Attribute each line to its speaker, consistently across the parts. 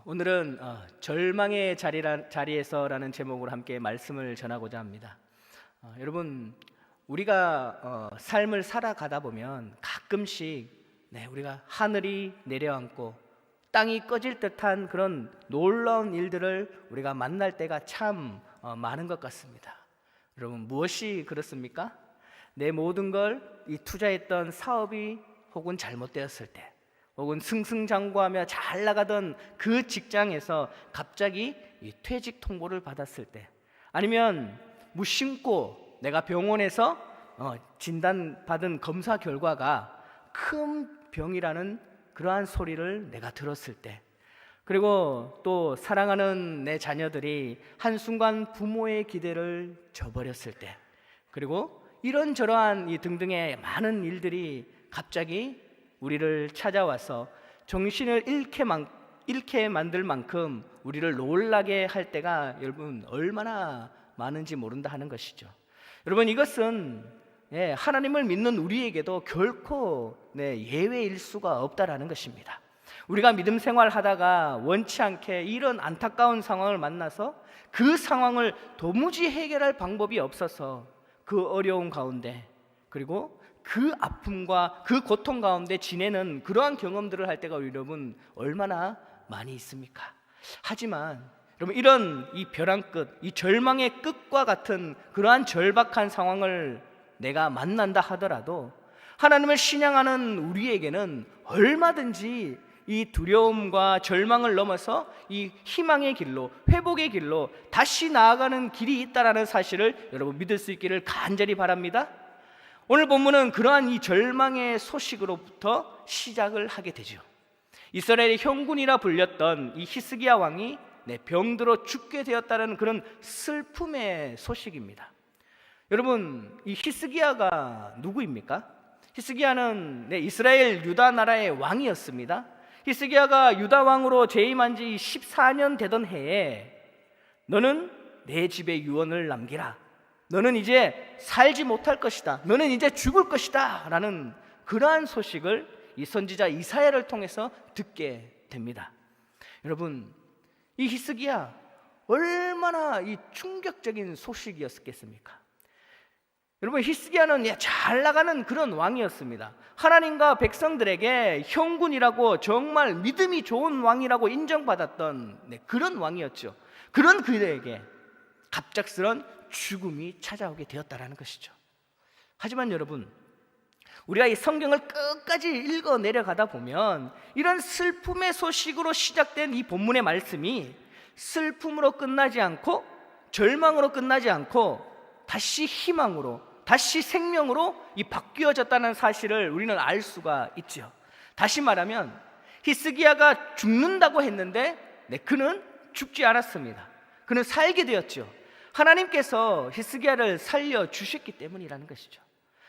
Speaker 1: 오늘은 절망의 자리에서라는 제목으로 함께 말씀을 전하고자 합니다. 여러분, 우리가 삶을 살아가다 보면 가끔씩 우리가 하늘이 내려앉고 땅이 꺼질 듯한 그런 놀라운 일들을 우리가 만날 때가 참 많은 것 같습니다. 여러분, 무엇이 그렇습니까? 내 모든 걸 이 투자했던 사업이 혹은 잘못되었을 때, 혹은 승승장구하며 잘 나가던 그 직장에서 갑자기 이 퇴직 통보를 받았을 때, 아니면 무심코 내가 병원에서 진단받은 검사 결과가 큰 병이라는 그러한 소리를 내가 들었을 때, 그리고 또 사랑하는 내 자녀들이 한순간 부모의 기대를 저버렸을 때, 그리고 이런저러한 이 등등의 많은 일들이 갑자기 우리를 찾아와서 정신을 잃게 만들 만큼 우리를 놀라게 할 때가 여러분 얼마나 많은지 모른다 하는 것이죠. 여러분, 이것은 하나님을 믿는 우리에게도 결코 예외일 수가 없다라는 것입니다. 우리가 믿음 생활하다가 원치 않게 이런 안타까운 상황을 만나서 그 상황을 도무지 해결할 방법이 없어서 그 어려운 가운데, 그리고 그 아픔과 그 고통 가운데 지내는 그러한 경험들을 할 때가 여러분 얼마나 많이 있습니까? 하지만 여러분, 이런 이 벼랑 끝, 이 절망의 끝과 같은 그러한 절박한 상황을 내가 만난다 하더라도 하나님을 신앙하는 우리에게는 얼마든지 이 두려움과 절망을 넘어서 이 희망의 길로, 회복의 길로 다시 나아가는 길이 있다라는 사실을 여러분 믿을 수 있기를 간절히 바랍니다. 오늘 본문은 그러한 이 절망의 소식으로부터 시작을 하게 되죠. 이스라엘의 형군이라 불렸던 이 히스기야 왕이 병들어 죽게 되었다는 그런 슬픔의 소식입니다. 여러분, 이 히스기야가 누구입니까? 히스기야는 이스라엘 유다 나라의 왕이었습니다. 히스기야가 유다 왕으로 재임한 지 14년 되던 해에 너는 내 집에 유언을 남기라, 너는 이제 살지 못할 것이다, 너는 이제 죽을 것이다 라는 그러한 소식을 이 선지자 이사야를 통해서 듣게 됩니다. 여러분, 이 히스기야 얼마나 이 충격적인 소식이었겠습니까? 여러분, 히스기야는 잘 나가는 그런 왕이었습니다. 하나님과 백성들에게 형군이라고 정말 믿음이 좋은 왕이라고 인정받았던 그런 왕이었죠. 그런 그에게 갑작스런 죽음이 찾아오게 되었다라는 것이죠. 하지만 여러분, 우리가 이 성경을 끝까지 읽어 내려가다 보면 이런 슬픔의 소식으로 시작된 이 본문의 말씀이 슬픔으로 끝나지 않고 절망으로 끝나지 않고 다시 희망으로, 다시 생명으로 바뀌어졌다는 사실을 우리는 알 수가 있죠. 다시 말하면 히스기야가 죽는다고 했는데 그는 죽지 않았습니다. 그는 살게 되었죠. 하나님께서 히스기야를 살려주셨기 때문이라는 것이죠.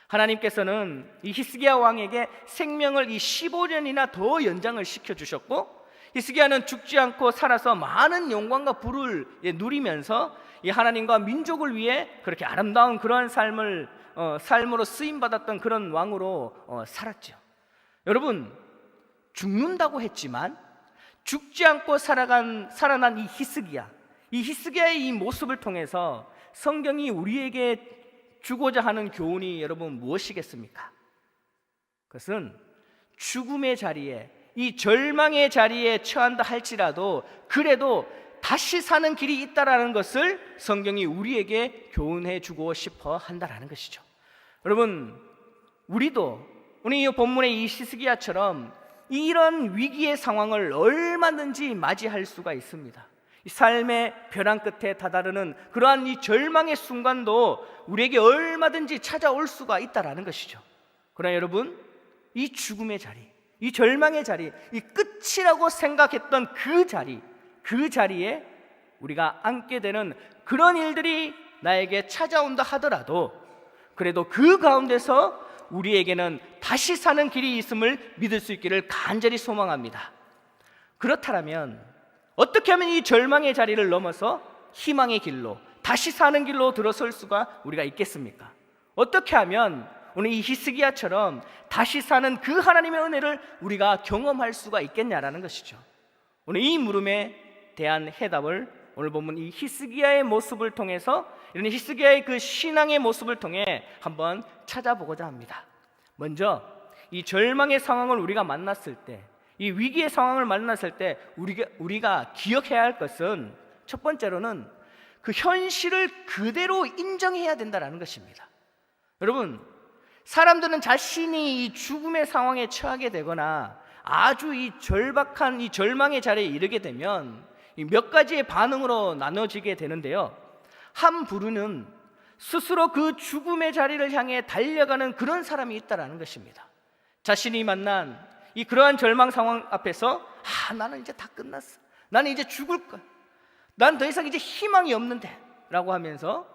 Speaker 1: 하나님께서는 이 히스기야 왕에게 생명을 15년이나 더 연장을 시켜주셨고, 히스기야는 죽지 않고 살아서 많은 영광과 부를 누리면서 이 하나님과 민족을 위해 그렇게 아름다운 그러한 삶으로 쓰임받았던 그런 왕으로 살았죠. 여러분, 죽는다고 했지만 죽지 않고 살아난 이 히스기야의 이 모습을 통해서 성경이 우리에게 주고자 하는 교훈이 여러분 무엇이겠습니까? 그것은 죽음의 자리에, 이 절망의 자리에 처한다 할지라도 그래도 다시 사는 길이 있다라는 것을 성경이 우리에게 교훈해 주고 싶어 한다라는 것이죠. 여러분, 우리도 오늘 이 본문의 이 히스기야처럼 이런 위기의 상황을 얼마든지 맞이할 수가 있습니다. 이 삶의 벼랑 끝에 다다르는 그러한 이 절망의 순간도 우리에게 얼마든지 찾아올 수가 있다라는 것이죠. 그러나 여러분, 이 죽음의 자리, 이 절망의 자리, 이 끝이라고 생각했던 그 자리에 우리가 앉게 되는 그런 일들이 나에게 찾아온다 하더라도 그래도 그 가운데서 우리에게는 다시 사는 길이 있음을 믿을 수 있기를 간절히 소망합니다. 그렇다면 어떻게 하면 이 절망의 자리를 넘어서 희망의 길로, 다시 사는 길로 들어설 수가 우리가 있겠습니까? 어떻게 하면 오늘 이 히스기야처럼 다시 사는 그 하나님의 은혜를 우리가 경험할 수가 있겠냐라는 것이죠. 오늘 이 물음에 대한 해답을 오늘 본문 이 히스기야의 모습을 통해서, 이런 히스기야의 그 신앙의 모습을 통해 한번 찾아보고자 합니다. 먼저 이 절망의 상황을 우리가 만났을 때, 이 위기의 상황을 만났을 때 우리가 기억해야 할 것은, 첫 번째로는 그 현실을 그대로 인정해야 된다는 것입니다. 여러분, 사람들은 자신이 이 죽음의 상황에 처하게 되거나 아주 이 절박한 이 절망의 자리에 이르게 되면 이 몇 가지의 반응으로 나눠지게 되는데요, 한 부류는 스스로 그 죽음의 자리를 향해 달려가는 그런 사람이 있다는 것입니다. 자신이 만난 이 그러한 절망 상황 앞에서 나는 이제 다 끝났어, 나는 이제 죽을 거야, 난 더 이상 이제 희망이 없는데 라고 하면서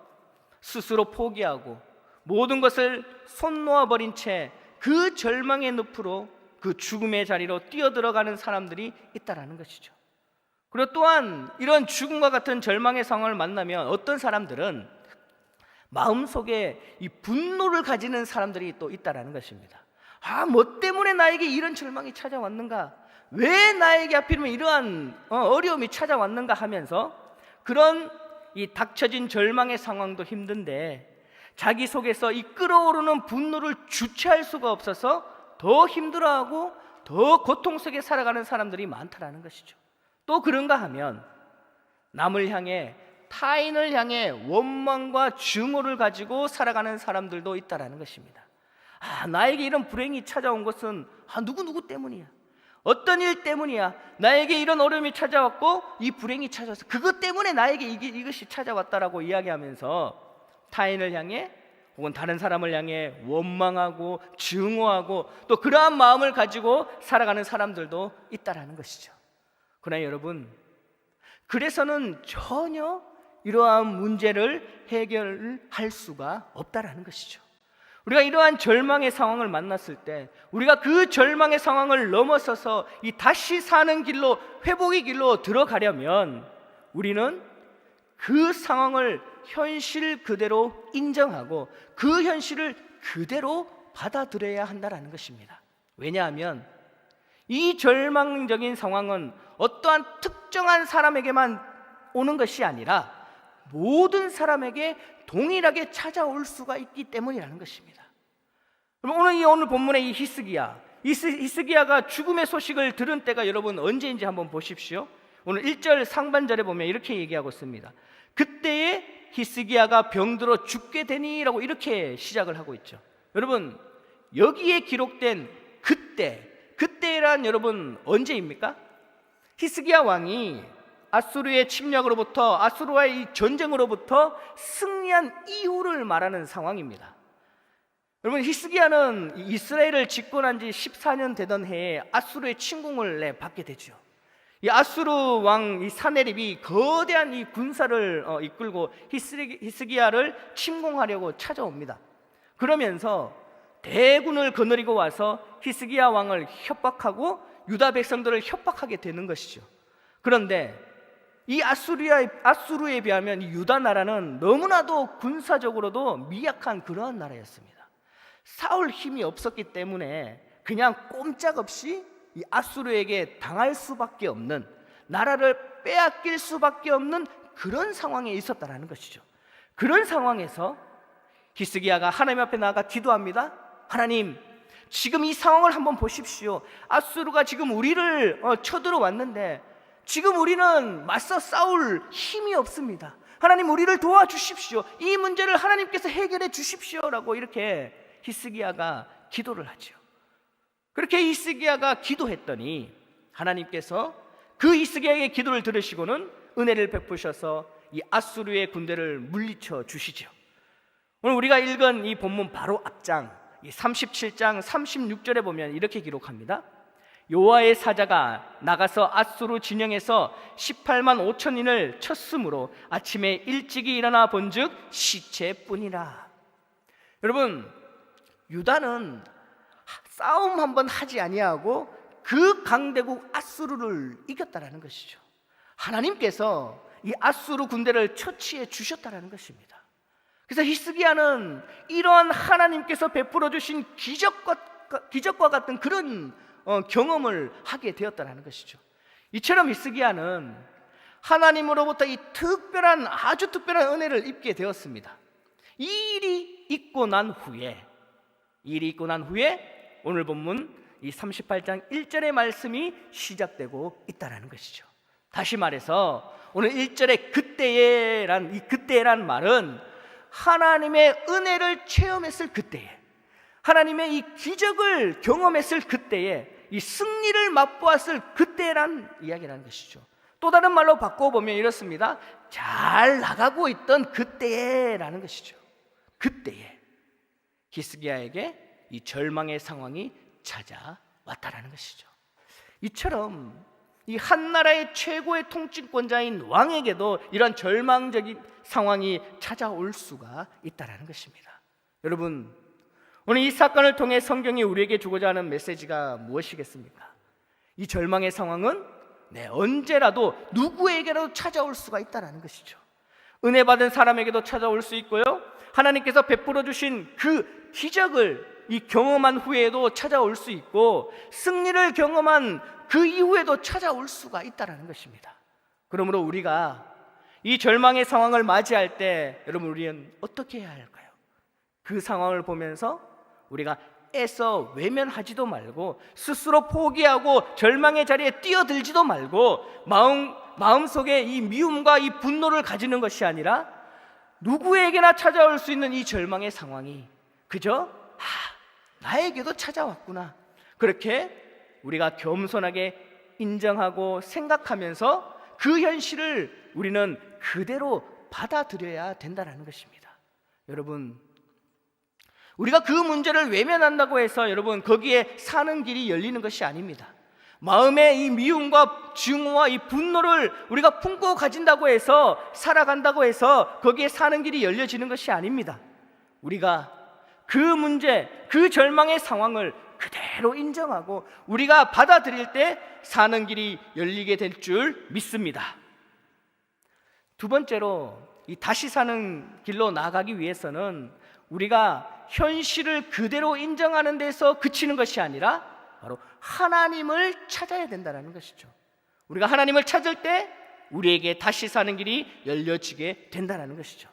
Speaker 1: 스스로 포기하고 모든 것을 손 놓아버린 채 그 절망의 늪으로, 그 죽음의 자리로 뛰어들어가는 사람들이 있다는 것이죠. 그리고 또한 이런 죽음과 같은 절망의 상황을 만나면 어떤 사람들은 마음속에 이 분노를 가지는 사람들이 또 있다는 것입니다. 뭐 때문에 나에게 이런 절망이 찾아왔는가, 왜 나에게 하필이면 이러한 어려움이 찾아왔는가 하면서 그런 이 닥쳐진 절망의 상황도 힘든데 자기 속에서 이 끓어오르는 분노를 주체할 수가 없어서 더 힘들어하고 더 고통 속에 살아가는 사람들이 많다는 것이죠. 또 그런가 하면 남을 향해, 타인을 향해 원망과 증오를 가지고 살아가는 사람들도 있다는 것입니다. 나에게 이런 불행이 찾아온 것은 누구 때문이야, 어떤 일 때문이야, 나에게 이런 어려움이 찾아왔고 이 불행이 찾아와서 그것 때문에 나에게 이것이 찾아왔다라고 이야기하면서 타인을 향해 혹은 다른 사람을 향해 원망하고 증오하고 또 그러한 마음을 가지고 살아가는 사람들도 있다는 것이죠. 그러나 여러분, 그래서는 전혀 이러한 문제를 해결할 수가 없다는 것이죠. 우리가 이러한 절망의 상황을 만났을 때 우리가 그 절망의 상황을 넘어서서 이 다시 사는 길로, 회복의 길로 들어가려면 우리는 그 상황을 현실 그대로 인정하고 그 현실을 그대로 받아들여야 한다는 것입니다. 왜냐하면 이 절망적인 상황은 어떠한 특정한 사람에게만 오는 것이 아니라 모든 사람에게 동일하게 찾아올 수가 있기 때문이라는 것입니다. 오늘 본문의 이 히스기야가 죽음의 소식을 들은 때가 여러분 언제인지 한번 보십시오. 오늘 1절 상반절에 보면 이렇게 얘기하고 있습니다. 그때에 히스기야가 병들어 죽게 되니라고 이렇게 시작을 하고 있죠. 여러분, 여기에 기록된 그때란 여러분 언제입니까? 히스기야 왕이 아수르의 침략으로부터, 아수르와의 이 전쟁으로부터 승리한 이후를 말하는 상황입니다. 여러분, 히스기야는 이스라엘을 집권한 지 14년 되던 해에 아수르의 침공을 받게 되죠. 이 아수르 왕 이 사네립이 거대한 이 군사를 이끌고 히스기야를 침공하려고 찾아옵니다. 그러면서 대군을 거느리고 와서 히스기야 왕을 협박하고 유다 백성들을 협박하게 되는 것이죠. 그런데 이 아수르에 비하면 이 유다 나라는 너무나도 군사적으로도 미약한 그러한 나라였습니다. 싸울 힘이 없었기 때문에 그냥 꼼짝없이 이 아수르에게 당할 수밖에 없는, 나라를 빼앗길 수밖에 없는 그런 상황에 있었다는 것이죠. 그런 상황에서 히스기야가 하나님 앞에 나아가 기도합니다. 하나님, 지금 이 상황을 한번 보십시오. 아수르가 지금 우리를 쳐들어왔는데 지금 우리는 맞서 싸울 힘이 없습니다. 하나님, 우리를 도와주십시오. 이 문제를 하나님께서 해결해 주십시오라고 이렇게 히스기야가 기도를 하죠. 그렇게 히스기야가 기도했더니 하나님께서 그 히스기야의 기도를 들으시고는 은혜를 베푸셔서 이 아수르의 군대를 물리쳐 주시죠. 오늘 우리가 읽은 이 본문 바로 앞장, 이 37장 36절에 보면 이렇게 기록합니다. 여호와의 사자가 나가서 아수르 진영에서 18만 5천인을 쳤으므로 아침에 일찍이 일어나 본즉 시체뿐이라. 여러분, 유다는 싸움 한번 하지 아니하고 그 강대국 아수르를 이겼다라는 것이죠. 하나님께서 이 아수르 군대를 처치해 주셨다라는 것입니다. 그래서 히스기야는 이러한 하나님께서 베풀어 주신 기적과 같은 그런 경험을 하게 되었다는 것이죠. 이처럼 히스기야는 하나님으로부터 이 아주 특별한 은혜를 입게 되었습니다. 이 일이 있고 난 후에 오늘 본문 이 38장 1절의 말씀이 시작되고 있다는 것이죠. 다시 말해서 오늘 1절의 그때에란 말은 하나님의 은혜를 체험했을 그때에, 하나님의 이 기적을 경험했을 그때에, 이 승리를 맛보았을 그때란 이야기라는 것이죠. 또 다른 말로 바꿔보면 이렇습니다. 잘 나가고 있던 그때라는 것이죠. 그때에 히스기야에게 이 절망의 상황이 찾아왔다라는 것이죠. 이처럼 이 한 나라의 최고의 통치권자인 왕에게도 이런 절망적인 상황이 찾아올 수가 있다라는 것입니다. 여러분, 오늘 이 사건을 통해 성경이 우리에게 주고자 하는 메시지가 무엇이겠습니까? 이 절망의 상황은 언제라도 누구에게라도 찾아올 수가 있다는 것이죠. 은혜 받은 사람에게도 찾아올 수 있고요, 하나님께서 베풀어 주신 그 기적을 이 경험한 후에도 찾아올 수 있고, 승리를 경험한 그 이후에도 찾아올 수가 있다는 것입니다. 그러므로 우리가 이 절망의 상황을 맞이할 때 여러분, 우리는 어떻게 해야 할까요? 그 상황을 보면서 우리가 애써 외면하지도 말고, 스스로 포기하고 절망의 자리에 뛰어들지도 말고, 마음속에 이 미움과 이 분노를 가지는 것이 아니라 누구에게나 찾아올 수 있는 이 절망의 상황이 그저 나에게도 찾아왔구나, 그렇게 우리가 겸손하게 인정하고 생각하면서 그 현실을 우리는 그대로 받아들여야 된다는 것입니다. 여러분, 우리가 그 문제를 외면한다고 해서 여러분 거기에 사는 길이 열리는 것이 아닙니다. 마음의 이 미움과 증오와 이 분노를 우리가 품고 가진다고 해서, 살아간다고 해서 거기에 사는 길이 열려지는 것이 아닙니다. 우리가 그 문제, 그 절망의 상황을 그대로 인정하고 우리가 받아들일 때 사는 길이 열리게 될 줄 믿습니다. 두 번째로, 이 다시 사는 길로 나아가기 위해서는 우리가 현실을 그대로 인정하는 데서 그치는 것이 아니라 바로 하나님을 찾아야 된다는 것이죠. 우리가 하나님을 찾을 때 우리에게 다시 사는 길이 열려지게 된다는 것이죠.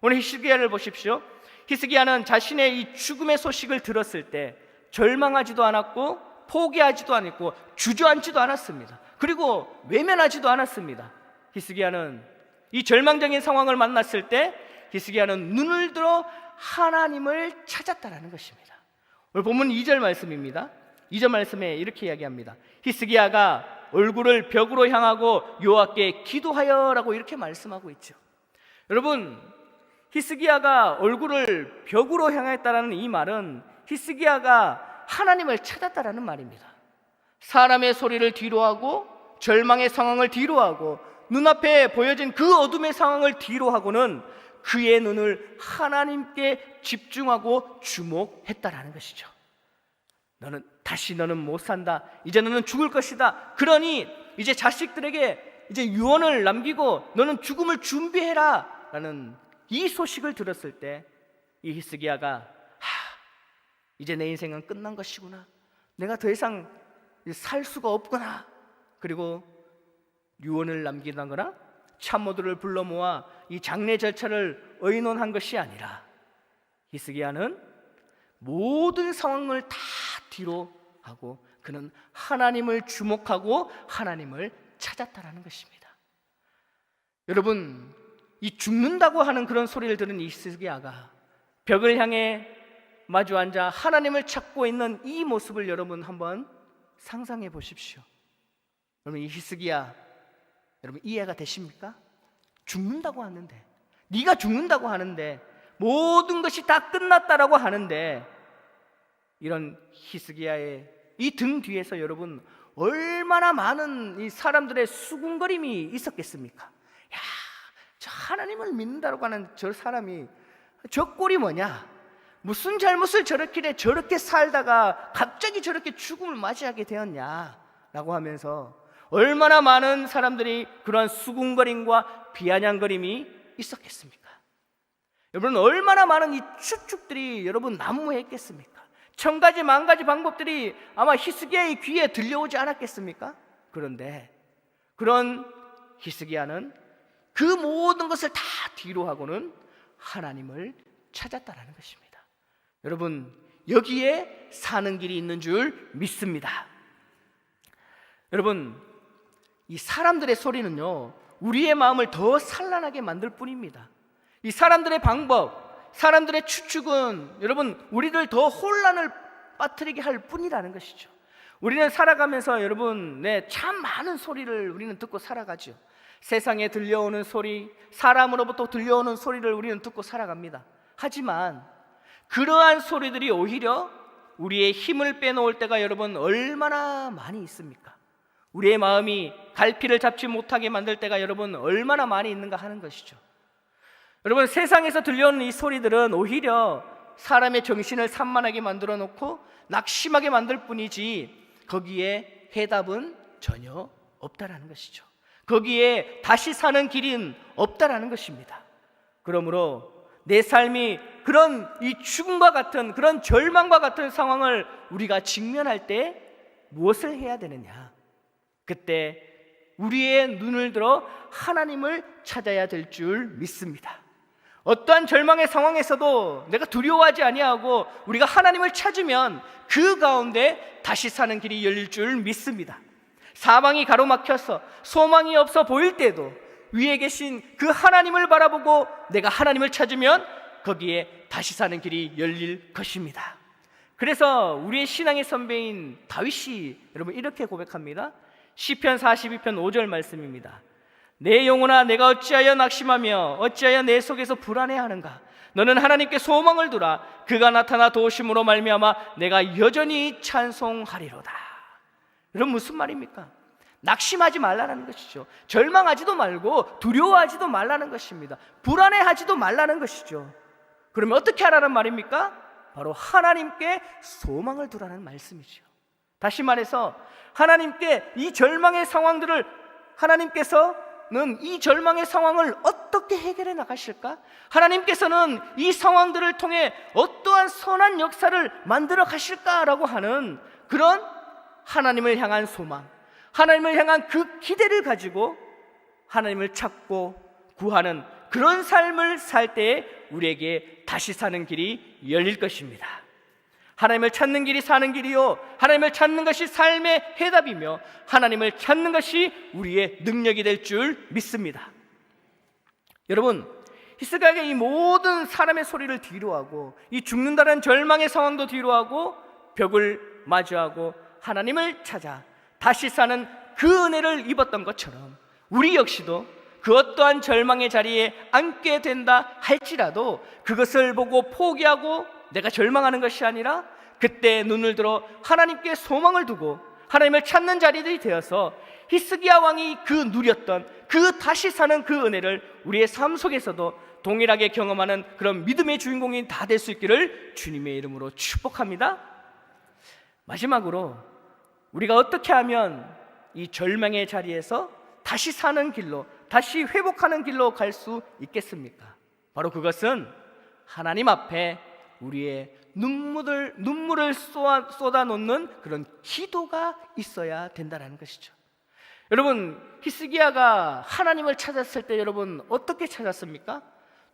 Speaker 1: 오늘 히스기야를 보십시오. 히스기야는 자신의 이 죽음의 소식을 들었을 때 절망하지도 않았고, 포기하지도 않았고, 주저앉지도 않았습니다. 그리고 외면하지도 않았습니다. 히스기야는 이 절망적인 상황을 만났을 때 히스기야는 눈을 들어 하나님을 찾았다라는 것입니다. 오늘 본문 2절 말씀입니다. 2절 말씀에 이렇게 이야기합니다. 히스기야가 얼굴을 벽으로 향하고 여호와께 기도하여라고 이렇게 말씀하고 있죠. 여러분, 히스기야가 얼굴을 벽으로 향했다라는 이 말은 히스기야가 하나님을 찾았다라는 말입니다. 사람의 소리를 뒤로하고, 절망의 상황을 뒤로하고, 눈앞에 보여진 그 어둠의 상황을 뒤로하고는 그의 눈을 하나님께 집중하고 주목했다라는 것이죠. 너는 못 산다. 이제 너는 죽을 것이다. 그러니 이제 자식들에게 이제 유언을 남기고 너는 죽음을 준비해라 라는 이 소식을 들었을 때 이 히스기야가 이제 내 인생은 끝난 것이구나, 내가 더 이상 살 수가 없구나, 그리고 유언을 남기다거나 참모들을 불러 모아 이 장례 절차를 의논한 것이 아니라 히스기야는 모든 상황을 다 뒤로 하고 그는 하나님을 주목하고 하나님을 찾았다라는 것입니다. 여러분, 이 죽는다고 하는 그런 소리를 들은 이 히스기야가 벽을 향해 마주 앉아 하나님을 찾고 있는 이 모습을 여러분 한번 상상해 보십시오. 여러분, 이 히스기야 여러분 이해가 되십니까? 죽는다고 하는데, 네가 죽는다고 하는데, 모든 것이 다 끝났다라고 하는데, 이런 히스기야의 이 등 뒤에서 여러분 얼마나 많은 이 사람들의 수군거림이 있었겠습니까? 야, 저 하나님을 믿는다고 하는 저 사람이 저 꼴이 뭐냐? 무슨 잘못을 저렇게 살다가 갑자기 저렇게 죽음을 맞이하게 되었냐라고 하면서 얼마나 많은 사람들이 그러한 수군거림과 비아냥거림이 있었겠습니까? 여러분, 얼마나 많은 이 추측들이 여러분 난무했겠습니까? 천가지 만가지 방법들이 아마 히스기야의 귀에 들려오지 않았겠습니까? 그런데 그런 히스기야는 그 모든 것을 다 뒤로 하고는 하나님을 찾았다라는 것입니다. 여러분, 여기에 사는 길이 있는 줄 믿습니다. 여러분, 이 사람들의 소리는요, 우리의 마음을 더 산란하게 만들 뿐입니다. 이 사람들의 방법, 사람들의 추측은 여러분, 우리를 더 혼란을 빠뜨리게 할 뿐이라는 것이죠. 우리는 살아가면서 여러분, 참 많은 소리를 우리는 듣고 살아가죠. 세상에 들려오는 소리, 사람으로부터 들려오는 소리를 우리는 듣고 살아갑니다. 하지만 그러한 소리들이 오히려 우리의 힘을 빼놓을 때가 여러분 얼마나 많이 있습니까? 우리의 마음이 갈피를 잡지 못하게 만들 때가 여러분 얼마나 많이 있는가 하는 것이죠. 여러분, 세상에서 들려오는 이 소리들은 오히려 사람의 정신을 산만하게 만들어 놓고 낙심하게 만들 뿐이지 거기에 해답은 전혀 없다라는 것이죠. 거기에 다시 사는 길은 없다라는 것입니다. 그러므로 내 삶이 그런 이 죽음과 같은 그런 절망과 같은 상황을 우리가 직면할 때 무엇을 해야 되느냐? 그때 우리의 눈을 들어 하나님을 찾아야 될 줄 믿습니다. 어떠한 절망의 상황에서도 내가 두려워하지 아니하고 우리가 하나님을 찾으면 그 가운데 다시 사는 길이 열릴 줄 믿습니다. 사방이 가로막혀서 소망이 없어 보일 때도 위에 계신 그 하나님을 바라보고 내가 하나님을 찾으면 거기에 다시 사는 길이 열릴 것입니다. 그래서 우리의 신앙의 선배인 다윗이 여러분 이렇게 고백합니다. 시편 42편 5절 말씀입니다. 내 영혼아, 내가 어찌하여 낙심하며 어찌하여 내 속에서 불안해하는가? 너는 하나님께 소망을 두라. 그가 나타나 도우심으로 말미암아 내가 여전히 찬송하리로다. 여러분, 무슨 말입니까? 낙심하지 말라는 것이죠. 절망하지도 말고 두려워하지도 말라는 것입니다. 불안해하지도 말라는 것이죠. 그러면 어떻게 하라는 말입니까? 바로 하나님께 소망을 두라는 말씀이죠. 다시 말해서 하나님께 이 절망의 상황들을, 하나님께서는 이 절망의 상황을 어떻게 해결해 나가실까? 하나님께서는 이 상황들을 통해 어떠한 선한 역사를 만들어 가실까라고 하는 그런 하나님을 향한 소망, 하나님을 향한 그 기대를 가지고 하나님을 찾고 구하는 그런 삶을 살 때에 우리에게 다시 사는 길이 열릴 것입니다. 하나님을 찾는 길이 사는 길이요, 하나님을 찾는 것이 삶의 해답이며 하나님을 찾는 것이 우리의 능력이 될 줄 믿습니다. 여러분, 히스기야가 이 모든 사람의 소리를 뒤로하고 이 죽는다는 절망의 상황도 뒤로하고 벽을 마주하고 하나님을 찾아 다시 사는 그 은혜를 입었던 것처럼 우리 역시도 그 어떠한 절망의 자리에 앉게 된다 할지라도 그것을 보고 포기하고 내가 절망하는 것이 아니라 그때 눈을 들어 하나님께 소망을 두고 하나님을 찾는 자리들이 되어서 히스기야 왕이 그 누렸던 그 다시 사는 그 은혜를 우리의 삶 속에서도 동일하게 경험하는 그런 믿음의 주인공이 다 될 수 있기를 주님의 이름으로 축복합니다. 마지막으로 우리가 어떻게 하면 이 절망의 자리에서 다시 사는 길로, 다시 회복하는 길로 갈 수 있겠습니까? 바로 그것은 하나님 앞에 우리의 눈물을 쏟아놓는 그런 기도가 있어야 된다는 것이죠. 여러분, 히스기야가 하나님을 찾았을 때 여러분 어떻게 찾았습니까?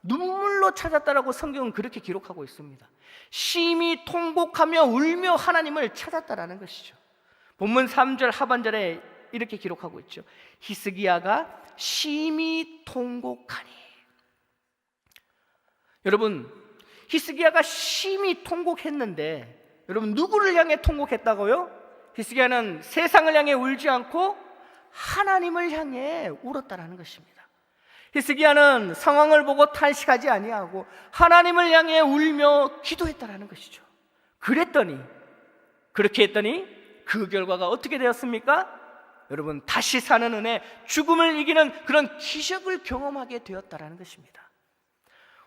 Speaker 1: 눈물로 찾았다라고 성경은 그렇게 기록하고 있습니다. 심히 통곡하며 울며 하나님을 찾았다라는 것이죠. 본문 3절 하반절에 이렇게 기록하고 있죠. 히스기야가 심히 통곡하니. 여러분, 히스기야가 심히 통곡했는데 여러분 누구를 향해 통곡했다고요? 히스기야는 세상을 향해 울지 않고 하나님을 향해 울었다라는 것입니다. 히스기야는 상황을 보고 탄식하지 아니하고 하나님을 향해 울며 기도했다라는 것이죠. 그렇게 했더니 그 결과가 어떻게 되었습니까? 여러분, 다시 사는 은혜, 죽음을 이기는 그런 기적을 경험하게 되었다라는 것입니다.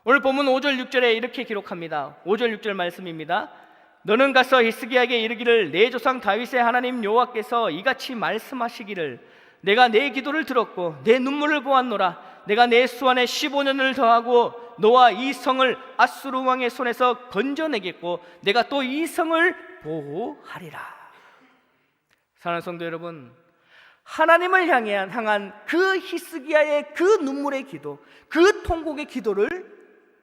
Speaker 1: 오늘 본문 5절 6절에 이렇게 기록합니다. 5절 6절 말씀입니다. 너는 가서 히스기야에게 이르기를 내 조상 다윗의 하나님 여호와께서 이같이 말씀하시기를 내가 내 기도를 들었고 내 눈물을 보았노라. 내가 내 수완에 15년을 더하고 너와 이 성을 아수르 왕의 손에서 건져내겠고 내가 또 이 성을 보호하리라. 사랑하는 성도 여러분, 하나님을 향한 그 히스기야의 그 눈물의 기도, 그 통곡의 기도를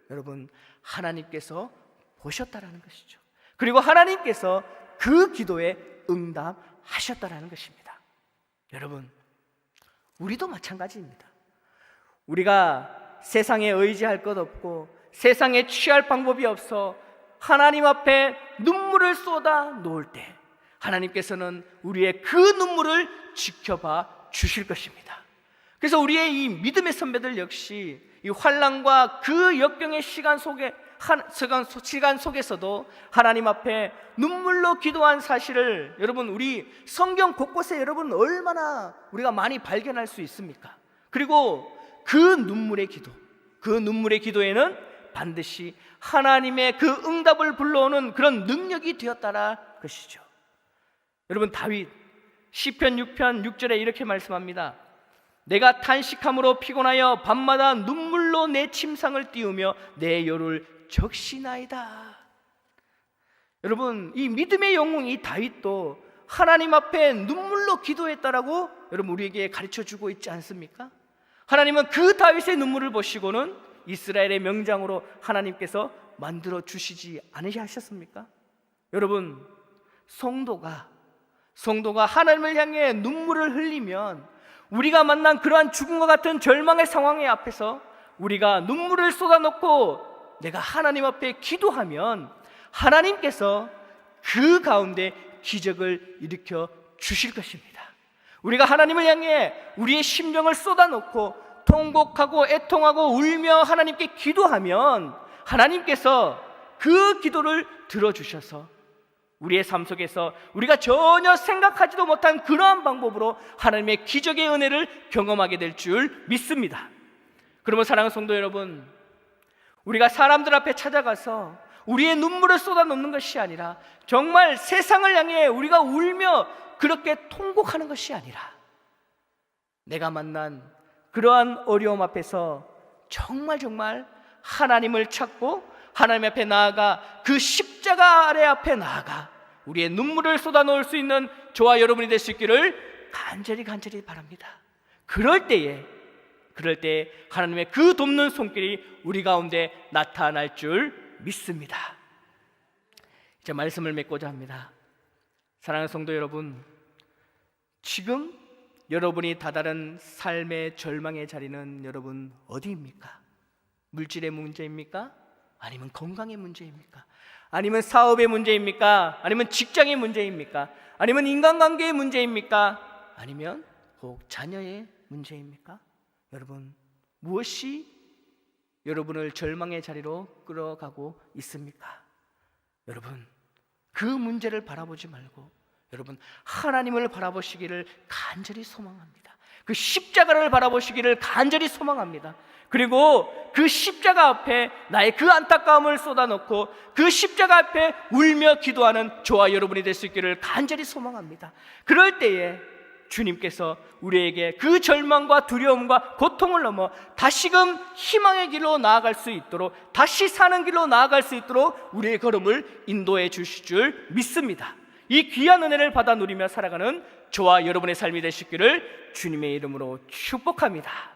Speaker 1: 여러분 하나님께서 보셨다라는 것이죠. 그리고 하나님께서 그 기도에 응답하셨다라는 것입니다. 여러분, 우리도 마찬가지입니다. 우리가 세상에 의지할 것 없고 세상에 취할 방법이 없어 하나님 앞에 눈물을 쏟아 놓을 때 하나님께서는 우리의 그 눈물을 지켜봐 주실 것입니다. 그래서 우리의 이 믿음의 선배들 역시 이 환난과 그 역경의 시간 속에서도 하나님 앞에 눈물로 기도한 사실을 여러분 우리 성경 곳곳에 여러분 얼마나 우리가 많이 발견할 수 있습니까? 그리고 그 눈물의 기도에는 반드시 하나님의 그 응답을 불러오는 그런 능력이 되었다라 것이죠. 여러분, 다윗 시편 6편 6절에 이렇게 말씀합니다. 내가 탄식함으로 피곤하여 밤마다 눈물로 내 침상을 띄우며 내 혀를 적시나이다. 여러분, 이 믿음의 영웅 이 다윗도 하나님 앞에 눈물로 기도했다라고 여러분 우리에게 가르쳐주고 있지 않습니까? 하나님은 그 다윗의 눈물을 보시고는 이스라엘의 명장으로 하나님께서 만들어 주시지 않으셨습니까? 여러분, 성도가 하나님을 향해 눈물을 흘리면 우리가 만난 그러한 죽음과 같은 절망의 상황의 앞에서 우리가 눈물을 쏟아놓고 내가 하나님 앞에 기도하면 하나님께서 그 가운데 기적을 일으켜 주실 것입니다. 우리가 하나님을 향해 우리의 심정을 쏟아놓고 통곡하고 애통하고 울며 하나님께 기도하면 하나님께서 그 기도를 들어주셔서 우리의 삶 속에서 우리가 전혀 생각하지도 못한 그러한 방법으로 하나님의 기적의 은혜를 경험하게 될 줄 믿습니다. 그러면 사랑하는 성도 여러분, 우리가 사람들 앞에 찾아가서 우리의 눈물을 쏟아놓는 것이 아니라 정말 세상을 향해 우리가 울며 그렇게 통곡하는 것이 아니라 내가 만난 그러한 어려움 앞에서 정말 하나님을 찾고 하나님 앞에 나아가 그 십자가 아래 앞에 나아가 우리의 눈물을 쏟아놓을 수 있는 저와 여러분이 될 수 있기를 간절히 바랍니다. 그럴 때에 하나님의 그 돕는 손길이 우리 가운데 나타날 줄 믿습니다. 이제 말씀을 맺고자 합니다. 사랑하는 성도 여러분, 지금 여러분이 다다른 삶의 절망의 자리는 여러분 어디입니까? 물질의 문제입니까? 아니면 건강의 문제입니까? 아니면 사업의 문제입니까? 아니면 직장의 문제입니까? 아니면 인간관계의 문제입니까? 아니면 혹 자녀의 문제입니까? 여러분, 무엇이 여러분을 절망의 자리로 끌어가고 있습니까? 여러분, 그 문제를 바라보지 말고 여러분 하나님을 바라보시기를 간절히 소망합니다. 그 십자가를 바라보시기를 간절히 소망합니다. 그리고 그 십자가 앞에 나의 그 안타까움을 쏟아놓고 그 십자가 앞에 울며 기도하는 저와 여러분이 될 수 있기를 간절히 소망합니다. 그럴 때에 주님께서 우리에게 그 절망과 두려움과 고통을 넘어 다시금 희망의 길로 나아갈 수 있도록, 다시 사는 길로 나아갈 수 있도록 우리의 걸음을 인도해 주실 줄 믿습니다. 이 귀한 은혜를 받아 누리며 살아가는 저와 여러분의 삶이 되시기를 주님의 이름으로 축복합니다.